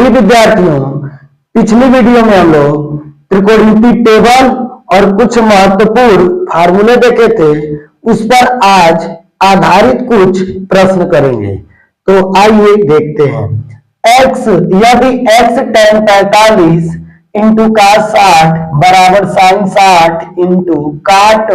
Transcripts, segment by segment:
भी विद्यार्थियों, पिछली वीडियो में हम लोग त्रिकोणमिति टेबल और कुछ महत्वपूर्ण फार्मूले देखे थे, उस पर आज आधारित कुछ प्रश्न करेंगे। तो आइए देखते हैं। x यदि x tan 45 इंटू cos 60 बराबर sin 60 इंटू काट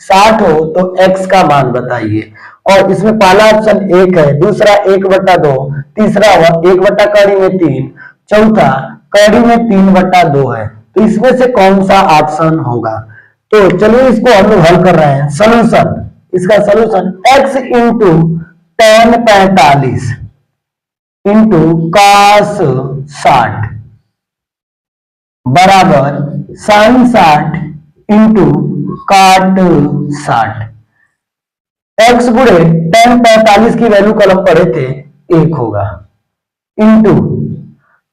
60 हो तो x का मान बताइए। और इसमें पहला ऑप्शन 1 है, दूसरा 1/2, तीसरा 1/3, चौथा कड़ी में 3/2 है। तो इसमें से कौन सा ऑप्शन होगा? तो चलिए इसको हम लोग हल कर रहे हैं। सॉल्यूशन, इसका solution x into tan 45 into cos 60 बराबर sin 60 इंटू काट 60। x गुणे tan 45 की वैल्यू कल हम पढ़े थे 1 होगा, इंटू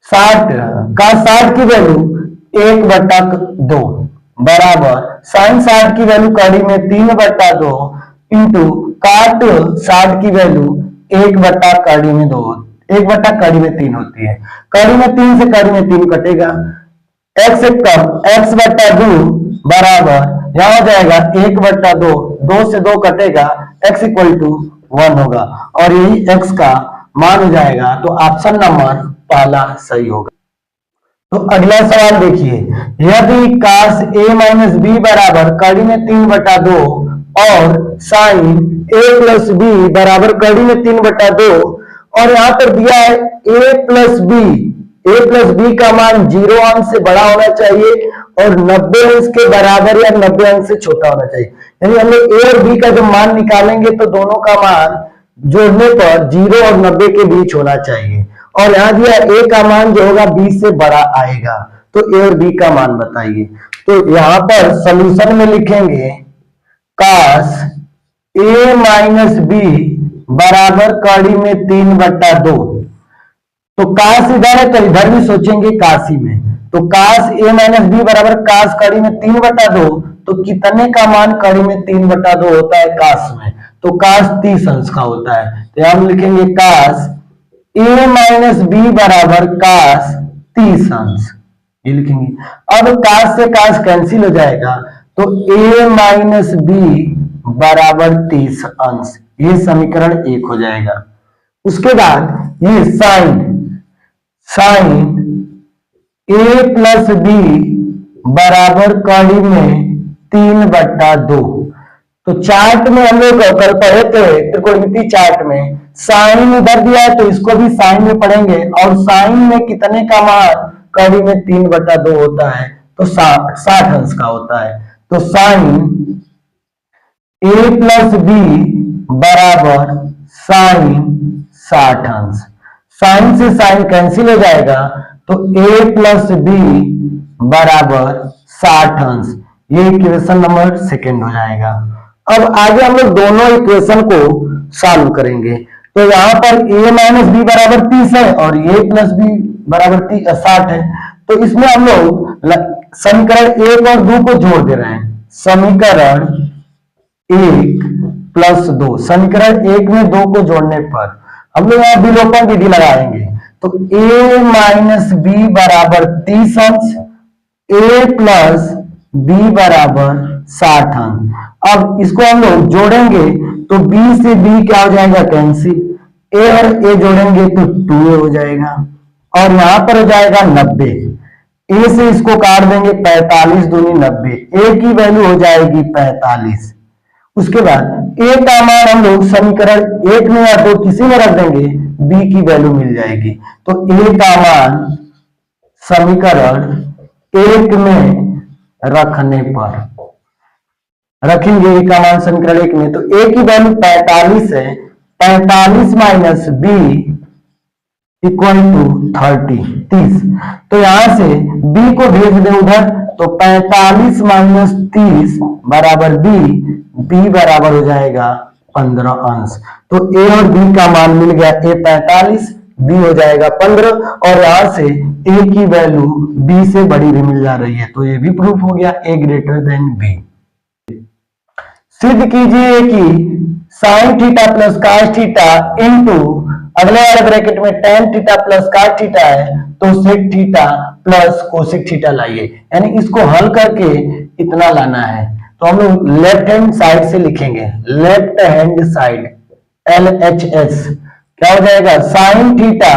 60 का 60 की वैल्यू 1/2 बराबर sin 60 की वैल्यू कड़ी में 3/2 इंटू काट 60 की वैल्यू 1/कड़ी में 2, 1/कड़ी में 3 होती है। कड़ी में 3 से कड़ी में 3 कटेगा, x से कम x/2 बराबर यहां हो जाएगा 1/2, 2 से 2 कटेगा, x = 1 होगा और यही x का मान हो जाएगा। तो ऑप्शन नंबर पहला सही होगा। तो अगला सवाल देखिए, यदि cos a - b बराबर कड़ी में 3/2 और sin a + b बराबर कड़ी में 3/2 और यहां पर दिया है a + b का मान 0 अंश से बड़ा होना चाहिए और 90 अंश के बराबर या 90 अंश से छोटा होना चाहिए। यानी हम लोग a और b का जब मान निकालेंगे तो दोनों का मान जोड़ने पर 0 और 90 के बीच होना चाहिए। और यहां दिया a का मान जो होगा b से बड़ा आएगा। तो a और b का मान बताइए। तो यहां पर सॉल्यूशन में लिखेंगे cos a - b बराबर कड़ी में 3/2। तो cos इधर है तो इधर भी सोचेंगे काशी में। तो cos a - b बराबर cos कड़ी में 3/2, तो कितने का मान कड़ी में 3/2 होता है cos में? तो cos 30 अंश का होता है। तो हम लिखेंगे cos a - b बराबर cos 30 अंश, ये लिखेंगे। अब cos से cos कैंसिल हो जाएगा तो a - b बराबर 30 अंश, ये समीकरण 1 हो जाएगा। उसके बाद ये sin a + b बराबर कड़ी में 3/2। तो चार्ट में हम लोग कल पढ़े थे त्रिकोणमिति चार्ट में, साइन इधर दिया है तो इसको भी साइन में पढ़ेंगे और साइन में कितने का मान कड़ी में 3/2 होता है? तो 60 अंश का होता है। तो साइन a + b बराबर साइन 60 अंश, साइन से साइन कैंसिल हो जाएगा तो a + b बराबर 60 अंश, ये इक्वेशन नंबर 2 हो जाएगा। अब आगे हम लोग दोनों इक्वेशन को सॉल्व करेंगे। तो यहाँ पर a - b बराबर 30 है और a + b बराबर 60 है। तो इसमें हम लोग समीकरण 1 और 2 को जोड़ दे रहे हैं। समीकरण 1 + 2, समीकरण 1 में 2 को जोड़ने पर हम लोग यहाँ विलोपन विधि लगाएंगे। तो a - b बराबर 30 अंश, a + b बराबर 60 अंश। अब इसको हम लोग जोड़ेंगे तो b से b क्या हो जाएगा? कैंसिल। a और a जोड़ेंगे तो 2a हो जाएगा और यहां पर हो जाएगा 90। a से इसको काट देंगे, 45 दूनी 90, a की वैल्यू हो जाएगी 45। उसके बाद a का मान हम लोग समीकरण 1 में या 2 किसी में रख देंगे, b की वैल्यू मिल जाएगी। तो a का मान समीकरण 1 में रखने पर रखेंगे, a का मान समीकरण 1 में, तो a की वैल्यू 45 है। 45 - b = 30। तो यहां से b को भेज दे उधर, तो 45 - 30 बराबर b बराबर हो जाएगा 15 अंश। तो a और b का मान मिल गया, a 45, b हो जाएगा 15 और यहां से a की वैल्यू b से बड़ी भी मिल जा रही है। तो ये भी प्रूफ हो गया a > b। सिद्ध कीजिए कि sin theta plus cos theta into अगले वाले ब्रैकेट में tan theta plus cos theta है तो sec theta plus cosec theta लाइए, यानी इसको हल करके इतना लाना है। तो हम लोग लेफ्ट हैंड साइड से लिखेंगे, लेफ्ट हैंड साइड LHS क्या हो जाएगा, sine theta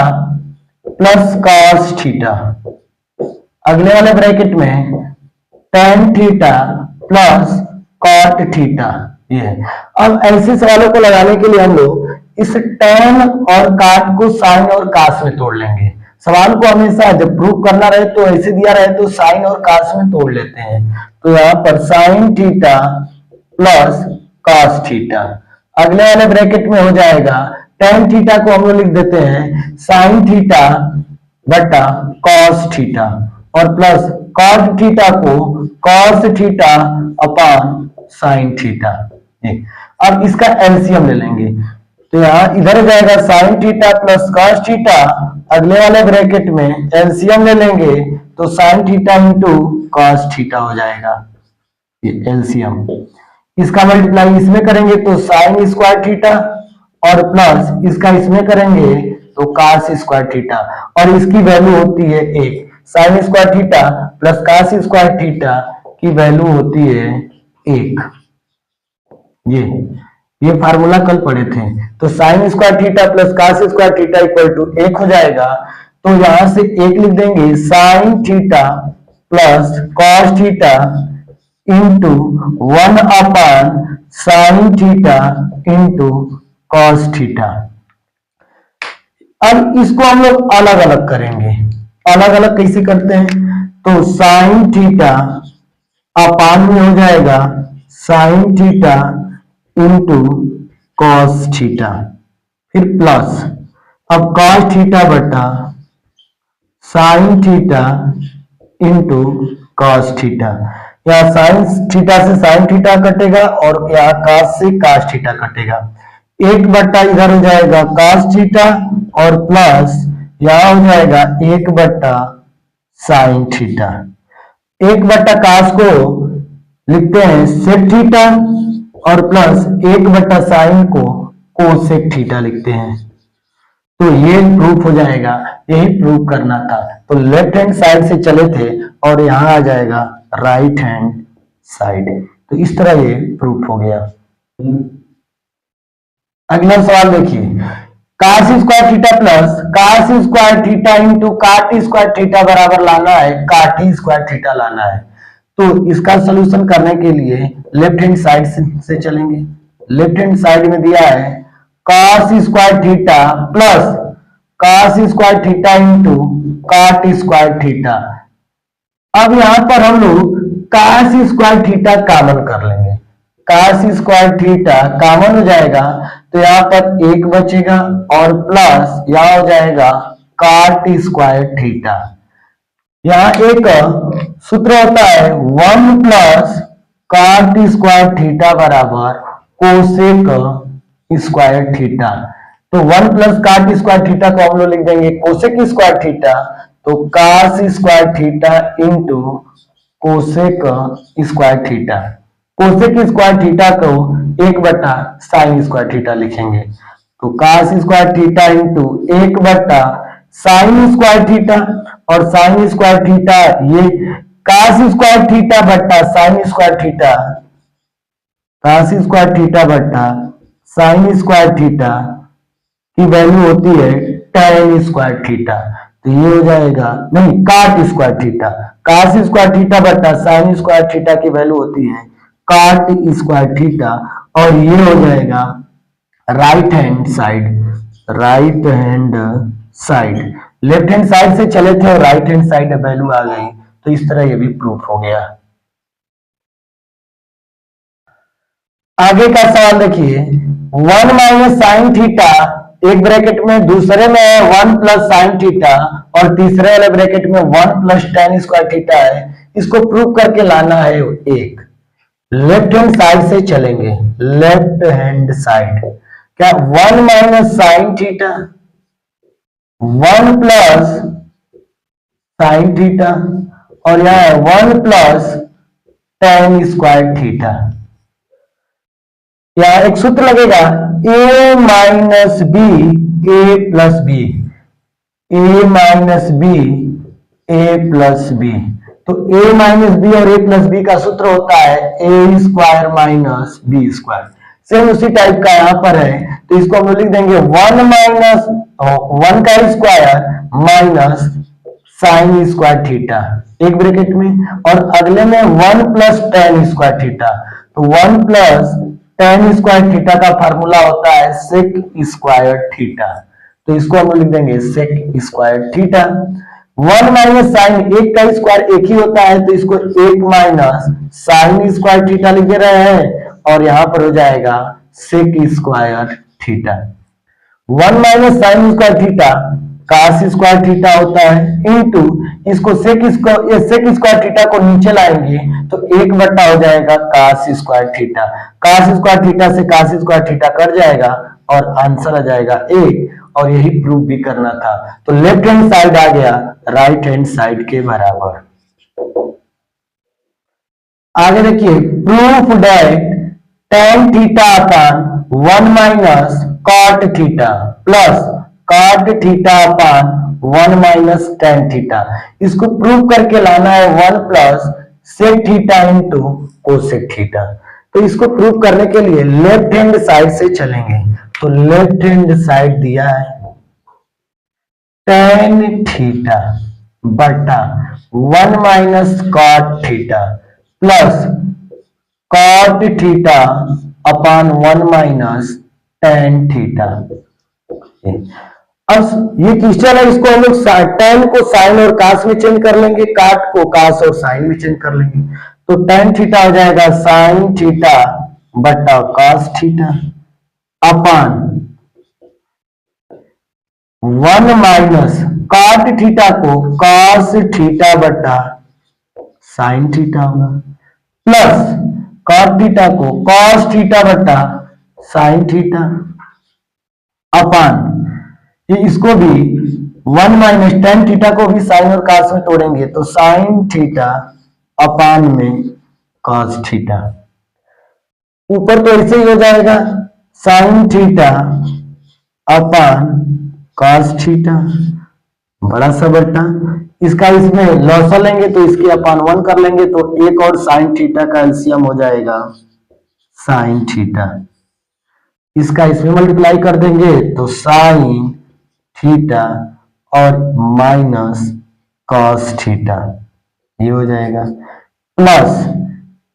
plus cos theta, अगले वाले ब्रैकेट में tan theta plus cot theta. ये है। अब ऐसे सवालों को लगाने के लिए हम लोग इस tan और काट को साइन और कास में तोड़ लेंगे। सवाल को हमेशा जब प्रूव करना रहे तो ऐसे दिया रहे तो साइन और कास में तोड़ लेते हैं। तो यहाँ पर sign theta plus cos theta, अगले वाले ब्रैकेट में हो जाएगा tan थीटा को हम लोग लिख देते हैं साइन थीटा बटा कॉस थीटा और प्लस कॉट थीटा को cos theta upon sine theta. अब इसका एलसीएम ले लेंगे, तो यहाँ इधर जाएगा sine theta plus cos theta, अगले वाले ब्रैकेट में एलसीएम ले लेंगे तो sine theta into cos theta हो जाएगा, ये एलसीएम। इसका मल्टीप्लाई इसमें करेंगे तो साइन स्क्वायर थीटा और प्लस इसका इसमें करेंगे तो कॉस स्क्वायर थीटा, और इसकी वैल्यू होती है 1। Sine square theta plus cos square theta की वैल्यू होती है 1। ये फार्मूला कल पढ़े थे। तो sine square theta plus cos square theta equal to 1 हो जाएगा। तो यहां से 1 लिख देंगे sine theta plus cos theta into 1 upon sine theta into cos theta. अब इसको हम लोग अलग अलग करेंगे। अलग अलग कैसे करते हैं, तो साइन थीटा अपान में हो जाएगा sine theta into cos theta, फिर प्लस अब कॉस थीटा बटा sine theta into cos theta. यहाँ साइन थीटा से साइन थीटा कटेगा और यहाँ कॉस से कॉस थीटा कटेगा। 1 बट्टा इधर हो जाएगा कॉस थीटा और प्लस यहाँ हो जाएगा 1 बट्टा साइन थीटा। 1 बट्टा कॉस को लिखते हैं सेक थीटा और प्लस 1 बट्टा साइन को कोसेक थीटा लिखते हैं। तो ये प्रूफ हो जाएगा, यही प्रूफ करना था। तो लेफ्ट हैंड साइड से चले थे और यहाँ आ जाएगा राइट हैंड साइड। तो इस तरह ये प्रूफ हो गया। अगला सवाल देखिए, cos square theta plus cos square theta into काट स्क्वायर थीटा बराबर लाना है काटी स्क्वायर थीटा लाना है। तो इसका सोल्यूशन करने के लिए लेफ्ट हैंड साइड से चलेंगे। लेफ्ट हैंड साइड में दिया है cos square theta plus cos square theta into काट स्क्वायर थीटा। अब यहां पर हम लोग cos स्क्वायर थीटा कॉमन कर लेंगे। cos स्क्वायर थीटा कॉमन हो जाएगा तो यहाँ पर 1 बचेगा और प्लस यहाँ हो जाएगा काट स्क्वायर थीटा। यहाँ एक सूत्र होता है 1 प्लस काट स्क्वायर थीटा बराबर कोसेक स्क्वायर थीटा। तो 1 प्लस काट स्क्वायर थीटा को हम लोग लिख देंगे कोसेक स्क्वायर थीटा, तो cos square theta into cosec square theta. Cosec square theta को 1 बटा साइन स्क्वायर थीटा लिखेंगे। तो कास स्क्वायर थीटा इंटू 1 बटा साइन स्क्वायर थीटा, और साइन स्क्वायर थीटा ये कास स्क्वायर थीटा बटा sine square theta, cos square theta बटा sine square theta की वैल्यू होती है tan स्क्वायर थीटा। तो ये हो जाएगा, नहीं cot square theta, cos square theta बटा साइन स्क्वायर थीटा की वैल्यू होती है काट स्क्वायर थीटा, और ये हो जाएगा right hand side. Right hand side, left hand side से चले थे और राइट हैंड साइड वैल्यू आ गई। तो इस तरह ये भी प्रूफ हो गया। आगे का सवाल देखिए, 1 माइनस साइन थीटा एक ब्रैकेट में, दूसरे में 1 प्लस साइन थीटा और तीसरे वाले ब्रैकेट में 1 प्लस tan स्क्वायर थीटा है। इसको प्रूव करके लाना है। एक लेफ्ट हैंड साइड से चलेंगे, लेफ्ट हैंड साइड क्या 1 minus sign theta 1 plus sign theta और यहां है 1 प्लस tan स्क्वायर थीटा। यहां एक सूत्र लगेगा a minus B A plus B. A minus B A plus B. तो ए माइनस बी और ए प्लस बी का सूत्र होता है a square minus B square. Same उसी टाइप का यहां पर है, तो इसको हम लिख देंगे 1 माइनस 1 का square minus sine square theta एक ब्रैकेट में, और अगले में 1 प्लस टेन स्क्वायर थीटा। तो 1 प्लस टेन स्क्वायर थीटा का फार्मूला होता है सेक स्क्वायर थीटा। तो इसको हम लिख देंगे sec square theta. 1 minus sine, एक का स्क्वायर एक ही होता है, तो इसको 1 माइनस साइन स्क्वायर थीटा लिख दे रहे हैं, और यहां पर हो जाएगा sec square theta. 1 minus sine square theta cos square theta होता है, इंटू इसको सेक स्क्वायर थीटा को नीचे लाएंगे तो 1 बट्टा हो जाएगा cos square theta. Cos square theta से कास स्क्वायर थीटा कट जाएगा और आंसर आ जाएगा 1, और यही प्रूव भी करना था। तो लेफ्ट हैंड साइड आ गया राइट हैंड साइड के बराबर। आगे देखिए, proof that tan theta upon 1 minus cot theta plus cot theta upon 1 minus tan theta. इसको प्रूव करके लाना है 1 plus sec theta into cosec theta. तो इसको प्रूव करने के लिए लेफ्ट हैंड साइड से चलेंगे। तो लेफ्ट हैंड साइड दिया है tan थीटा बटा 1 minus cot theta plus cot theta upon 1 minus tan theta. अब ये क्वेश्चन है, इसको हम लोग tan को साइन और कास में चेंज कर लेंगे, काट को कास और साइन में चेंज कर लेंगे। तो tan थीटा हो जाएगा साइन थीटा बटा cos theta upon 1 minus cot theta को कॉस थीटा बटा साइन थीटा होगा, प्लस कॉट थीटा को कॉस थीटा बटा साइन थीटा अपान ये इसको भी 1 माइनस tan थीटा को भी साइन और कास में तोड़ेंगे तो साइन थीटा अपान में कॉस थीटा। ऊपर तो ऐसे ही हो जाएगा साइन थीटा अपान कॉस थीटा बड़ा सा बट्टा, इसका इसमें लॉसा लेंगे तो इसके अपान 1 कर लेंगे तो 1 और साइन थीटा का एलसीएम हो जाएगा साइन थीटा। इसका इसमें मल्टीप्लाई कर देंगे तो साइन थीटा और माइनस कॉस थीटा ये हो जाएगा, प्लस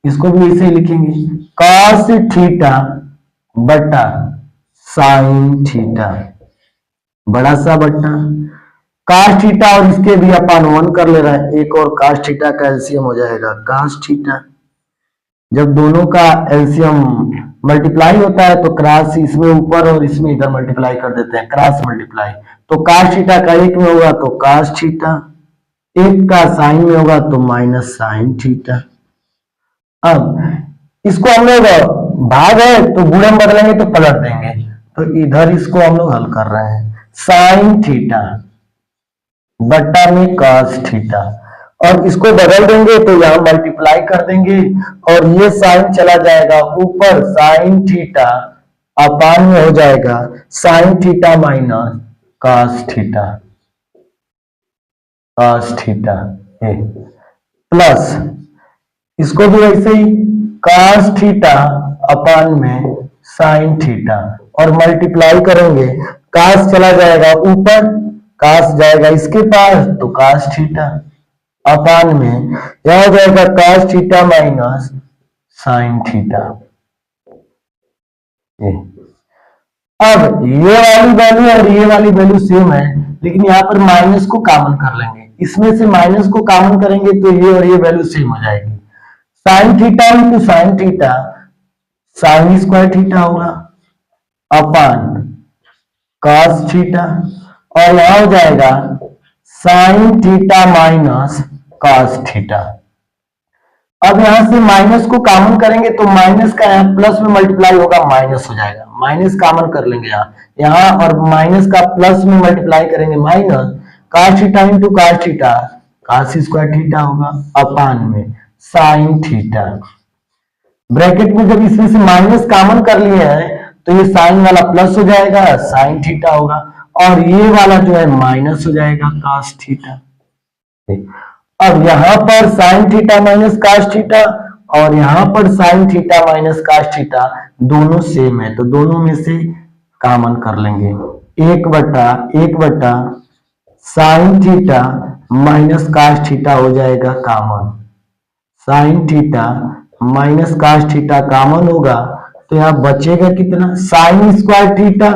इसको भी ऐसे ही लिखेंगे कॉस थीटा बटा साइन थीटा बड़ा सा बट्टा, कास थीटा और इसके भी अपान 1 कर ले रहा है, 1 और कास थीटा का एलसीएम हो जाएगा कास थीटा। जब दोनों का एलसीएम मल्टीप्लाई होता है तो क्रॉस इसमें ऊपर और इसमें इधर मल्टीप्लाई कर देते हैं, क्रॉस मल्टीप्लाई। तो कास थीटा का 1 में होगा तो कास थीटा, 1 का साइन में होगा तो माइनस साइन थीटा। अब इसको हम लोग भाग है तो गुणे में बदलेंगे तो पलट देंगे, तो इधर इसको हम लोग हल कर रहे हैं साइन थीटा बट्टा में कॉस थीटा, और इसको बदल देंगे तो यहां मल्टीप्लाई कर देंगे और ये साइन चला जाएगा ऊपर, साइन थीटा अपान में हो जाएगा sine theta minus cos theta, cos theta plus इसको भी ऐसे ही कॉस थीटा अपान में साइन थीटा, और मल्टीप्लाई करेंगे कॉस चला जाएगा ऊपर, कॉस जाएगा इसके पास तो कॉस थीटा अपान में यह हो जाएगा cos theta minus sine theta. अब ये वाली वैल्यू और ये वाली वैल्यू सेम है, लेकिन यहाँ पर माइनस को कॉमन कर लेंगे, इसमें से माइनस को कॉमन करेंगे तो ये और ये वैल्यू सेम हो जाएगी। Sign theta into sine theta sine square theta होगा अपान कॉस थीटा, और यहां हो जाएगा sine theta minus cos theta. अब यहां से माइनस को कॉमन करेंगे तो माइनस का यहाँ प्लस में मल्टीप्लाई होगा माइनस हो जाएगा, माइनस कॉमन कर लेंगे यहाँ और माइनस का प्लस में मल्टीप्लाई करेंगे minus cos theta into cos theta cos square theta होगा अपान में साइन थीटा। ब्रैकेट में जब इसमें से माइनस कॉमन कर लिए हैं तो ये साइन वाला प्लस हो जाएगा, साइन थीटा होगा, और ये वाला जो है माइनस हो जाएगा cos थीटा। अब यहां पर sin theta minus cos theta और यहां पर sin theta minus cos theta दोनों सेम है, तो दोनों में से कॉमन कर लेंगे। एक बटा sin theta minus cos theta हो जाएगा common. sin theta minus cos theta common होगा तो यहां बचेगा कितना, sin स्क्वायर थीटा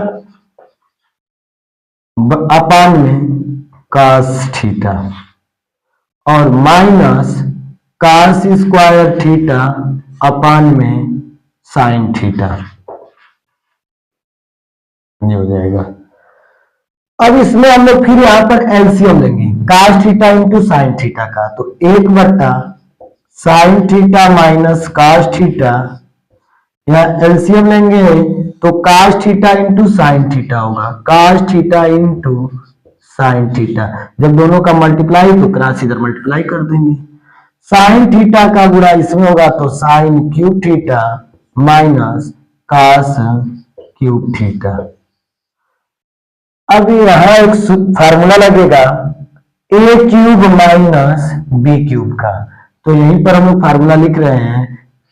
अपान में cos थीटा और minus cos square theta upon में sin थीटा, ये हो जाएगा। अब इसमें हम लोग फिर यहां पर एलसीएम लेंगे cos theta into sine theta का, तो 1 sin theta minus cos theta, यहाँ एलसीएम लेंगे तो cos theta into sine theta होगा, cos theta into sine theta. जब दोनों का मल्टीप्लाई तो क्रॉस इधर मल्टीप्लाई कर देंगे। साइन थीटा का गुणा इसमें होगा तो sine cube theta minus cos cube theta. अब यहां एक फार्मूला लगेगा a cube minus B cube का, तो यहीं पर हम लोग फार्मूला लिख रहे हैं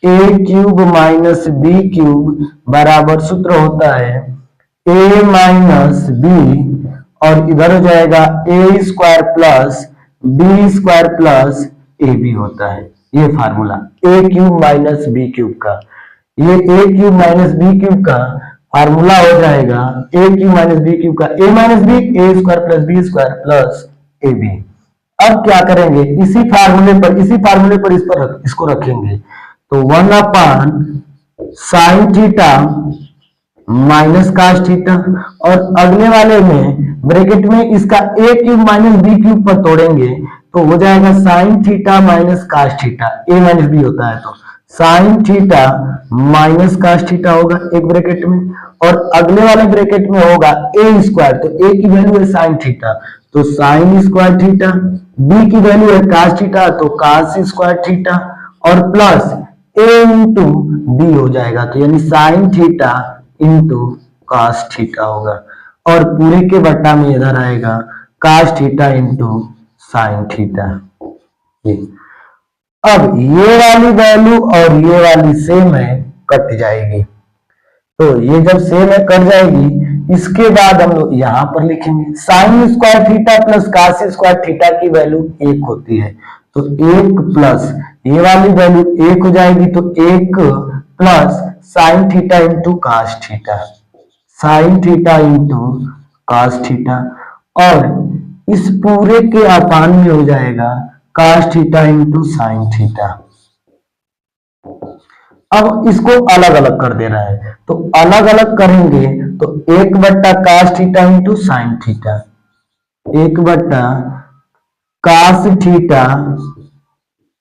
a cube minus B cube बराबर सूत्र होता है a माइनस बी और इधर हो जाएगा a square plus B square plus A B होता है। ये formula a cube minus B cube का, ये a cube minus B cube का फार्मूला हो जाएगा a cube minus B cube का a minus B A square plus B square plus A B. अब क्या करेंगे, इसी फार्मूले पर इसको रखेंगे तो 1 अपान sine theta minus cos theta और अगले वाले में ब्रैकेट में इसका a cube minus B cube पर तोड़ेंगे तो हो जाएगा sine theta minus cos theta, a minus B होता है तो sine theta minus cos theta होगा एक ब्रैकेट में और अगले वाले ब्रैकेट में होगा a स्क्वायर, तो a की वैल्यू है साइन थीटा तो साइन स्क्वायर थीटा, b की वैल्यू है cos थीटा तो cos स्क्वायर थीटा और प्लस a इंटू बी हो जाएगा, तो यानी sign theta into cos theta होगा और पूरे के बट्टा में इधर आएगा cos theta into sine theta. अब ये वाली वैल्यू और ये वाली सेम है, कट जाएगी, तो ये जब सेम है कट जाएगी। इसके बाद हम लोग यहां पर लिखेंगे sign square theta plus cos square theta की वैल्यू 1 होती है, तो 1 प्लस ये वाली वैल्यू 1 हो जाएगी, तो 1 plus sign theta into cos theta, sign theta into cos theta और इस पूरे के अपान में हो जाएगा cos theta into sine theta. अब इसको अलग अलग कर देना है, तो अलग अलग करेंगे तो 1 बट्टा cos theta into sine theta, 1 बट्टा cos theta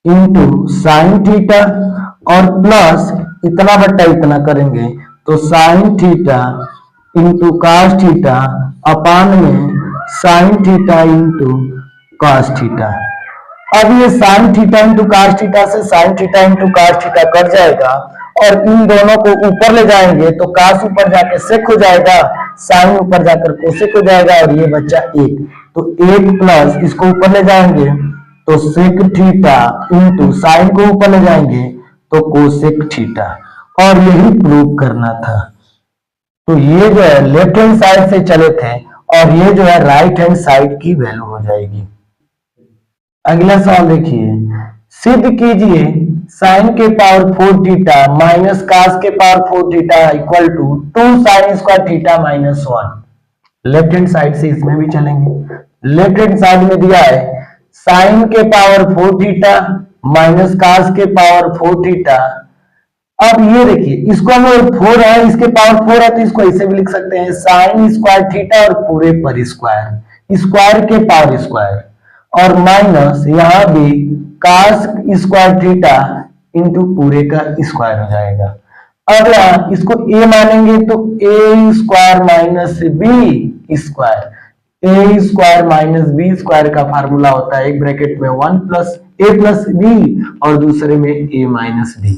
into sine theta और प्लस इतना बट्टा इतना करेंगे तो sine theta into cos theta upon में sine theta into cos theta. अब ये sine theta into cos theta से sine theta into cos theta cut जाएगा और इन दोनों को ऊपर ले जाएंगे तो cos ऊपर जाके सेक हो जाएगा, साइन ऊपर जाकर कोसेक हो जाएगा और ये बच्चा 1, तो 1 प्लस इसको ऊपर ले जाएंगे तो सेक थीटा इंटू साइन को ऊपर ले जाएंगे तो कोसेक थीटा, और यही प्रूव करना था। तो ये जो है लेफ्ट हैंड साइड से चले थे और ये जो है राइट हैंड साइड की वैल्यू हो जाएगी। अगला सवाल देखिए, सिद्ध कीजिए साइन के पावर 4 थीटा माइनस cos के power 4 theta equal to 2 sine square theta minus 1। Left hand side से इसमें भी चलेंगे। लेफ्ट हैंड साइड में दिया है साइन के पावर 4 थीटा माइनस cos के पावर 4 थीटा। अब ये देखिए इसको हम 4 है, इसके पावर 4 है तो इसको ऐसे भी लिख सकते हैं साइन स्क्वायर थीटा और पूरे पर स्क्वायर, स्क्वायर के पावर स्क्वायर और माइनस यहां भी cos स्क्वायर थीटा इंटू पूरे का स्क्वायर हो जाएगा। अब यहाँ इसको a मानेंगे तो a square minus B square, a square minus B square का फार्मूला होता है एक ब्रैकेट में 1 प्लस a प्लस बी और दूसरे में a माइनस बी,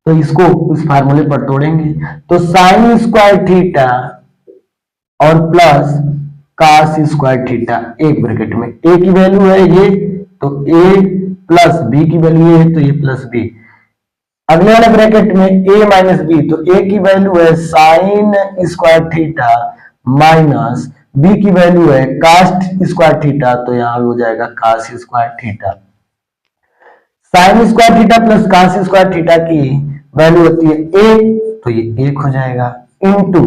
तो इसको उस फार्मूले पर तोड़ेंगे तो साइन स्क्वायर थीटा और प्लस कास स्क्वायर थीटा, एक ब्रैकेट में ए की वैल्यू है ये, तो ए प्लस बी की वैल्यू ये है, तो ये प्लस बी। अगले वाले ब्रैकेट में ए माइनस बी, तो ए की वैल्यू है sine square theta minus B की वैल्यू है कास्ट स्क्वायर थीटा, तो यहां हो जाएगा cos square theta. Sine square theta plus cos square theta की वैल्यू होती है ए, तो ये एक हो जाएगा, इनटू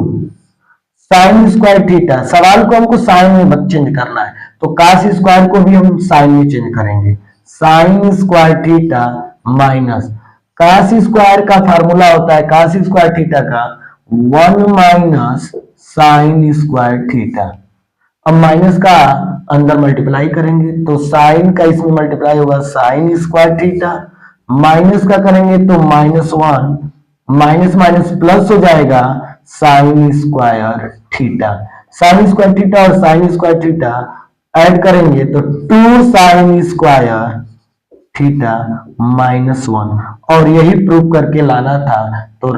साइन स्क्वायर थीटा, सवाल को हमको साइन में चेंज करना है, तो कास स्क्वायर को भी हम साइन में चेंज करेंगे, sine square theta minus cos square का फार्मूला होता है कास स्क्वायर थीटा का 1 माइनस साइन स्क्वायर थीटा। अब माइनस का अंदर मल्टीप्लाई करेंगे, तो साइन का इसमें मल्टीप्लाई होगा साइन स्क्वायर थीटा, माइनस का करेंगे तो -1, माइनस माइनस प्लस हो जाएगा sign square theta. Sine square theta और साइन स्क्वायर थीटा ऐड करेंगे तो 2 साइन स्क्वायर थीटा -1, और यही प्रूव करके लाना था। तो